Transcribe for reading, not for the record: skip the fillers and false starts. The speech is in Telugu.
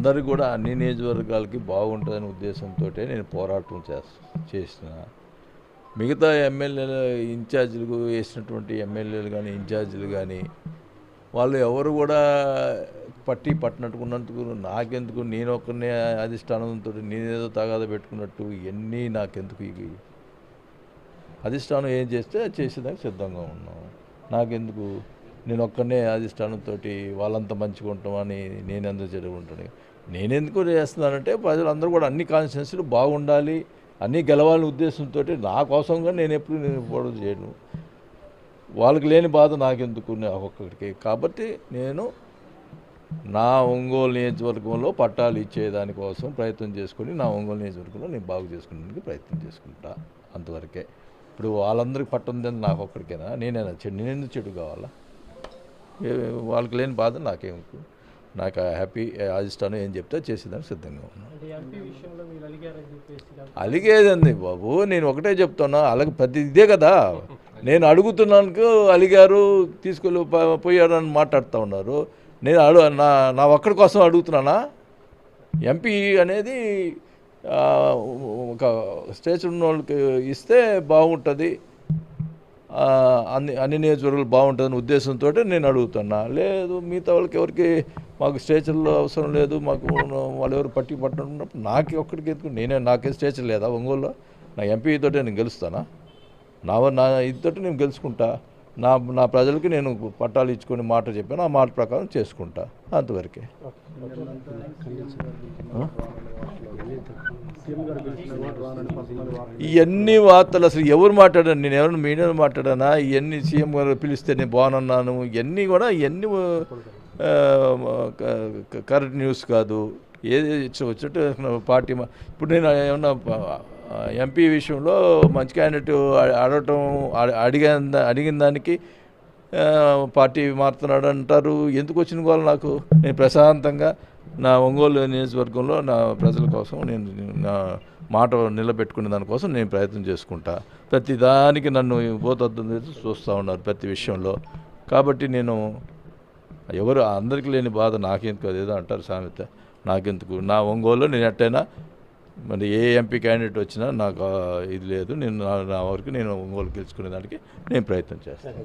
అందరూ కూడా అన్ని నియోజకవర్గాలకి బాగుంటుందనే ఉద్దేశంతో నేను పోరాటం చేసిన మిగతా ఎమ్మెల్యేలు ఇన్ఛార్జీలు వేసినటువంటి ఎమ్మెల్యేలు కానీ ఇన్ఛార్జీలు కానీ వాళ్ళు ఎవరు కూడా పట్టినట్టుకున్నందుకు నాకెందుకు నేను ఒక్కరినే అధిష్టానంతో నేనేదో తగాదా పెట్టుకున్నట్టు ఇవన్నీ నాకెందుకు ఇవి అధిష్టానం ఏం చేస్తే అది చేసేదానికి సిద్ధంగా ఉన్నాం. నాకెందుకు నేను ఒక్కనే అధిష్టానంతో వాళ్ళంతా మంచిగా ఉంటామని నేనెందుకు జరుగుంటాను. నేనెందుకు చేస్తున్నానంటే ప్రజలందరూ కూడా అన్ని కాన్స్టిట్యున్సీలు బాగుండాలి, అన్నీ గెలవాలనే ఉద్దేశంతో నా కోసంగా నేను ఎప్పుడు పోవడం చేయను. వాళ్ళకి లేని బాధ నాకెందుకు ఒక్కడికి. కాబట్టి నేను నా ఒంగోలు నియోజకవర్గంలో పట్టాలు ఇచ్చేదానికోసం ప్రయత్నం చేసుకుని నా ఒంగోలు నియోజకవర్గంలో నేను బాగు చేసుకునేందుకు ప్రయత్నం చేసుకుంటా. అంతవరకే. ఇప్పుడు వాళ్ళందరికీ పట్టుంది నాకు ఒక్కడికేనా? నేనెందుకు చెడు కావాలా? వాళ్ళకి లేని బాధ నాకేమికు. నాకు హ్యాపీ అధిష్టానం ఏం చెప్తే చేసేదానికి సిద్ధంగా ఉన్నాను. అలిగేదండి బాబు, నేను ఒకటే చెప్తున్నా. అలాగే పెద్ద ఇదే కదా నేను అడుగుతున్నాను. అలిగారు, తీసుకెళ్ళి పోయారు అని మాట్లాడుతూ ఉన్నారు. నేను నా ఒక్కడి కోసం అడుగుతున్నానా? ఎంపీ అనేది ఒక స్టేజ్ ఉన్న వాళ్ళకి ఇస్తే బాగుంటుంది, అన్ని నియోజకవర్గాలు బాగుంటుందని ఉద్దేశంతో నేను అడుగుతున్నా. లేదు మిగతా వాళ్ళకి ఎవరికి మాకు స్టేచర్లో అవసరం లేదు, మాకు వాళ్ళు ఎవరు పట్టినప్పుడు నాకే ఒక్కడికి ఎందుకు? నాకే స్టేచర్ లేదా ఒంగోలులో? నా ఎంపీ తోటే నేను గెలుస్తానా? నా ఇదితోటి నేను గెలుచుకుంటా. నా ప్రజలకి నేను పట్టాలు ఇచ్చుకొని మాట చెప్పాను, ఆ మాట ప్రకారం చేసుకుంటా. అంతవరకే. ఇవన్నీ వార్తలు అసలు ఎవరు మాట్లాడాను? నేను ఎవరైనా మీడియాలో మాట్లాడానా? ఇవన్నీ సీఎం గారు పిలిస్తే నేను బాగున్నాను, ఇవన్నీ కూడా ఇవన్నీ కరెక్ట్ న్యూస్ కాదు. ఏది వచ్చేట్టు పార్టీ ఇప్పుడు నేను ఏమన్నా ఎంపీ విషయంలో మంచి క్యాండిడేట్ అడిగిన దానికి పార్టీ మారుతున్నాడు అంటారు. ఎందుకు వచ్చిన గోలు నాకు? నేను ప్రశాంతంగా నా ఒంగోలు నియోజకవర్గంలో నా ప్రజల కోసం నేను నా మాట నిలబెట్టుకునే దానికోసం నేను ప్రయత్నం చేసుకుంటా. ప్రతి దానికి నన్ను పోతొద్దు చూస్తూ ఉన్నారు ప్రతి విషయంలో. కాబట్టి నేను ఎవరు అందరికీ లేని బాధ నాకెందుకు, అదేదో అంటారు సామెత, నాకెందుకు? నా ఒంగోలులో నేను ఎట్టయినా మరి ఏ ఎంపీ క్యాండిడేట్ వచ్చినా నాకు ఇది లేదు. నేను నా వరకు నేను ఒంగోలు గెలుచుకునే దానికి నేను ప్రయత్నం చేస్తాను.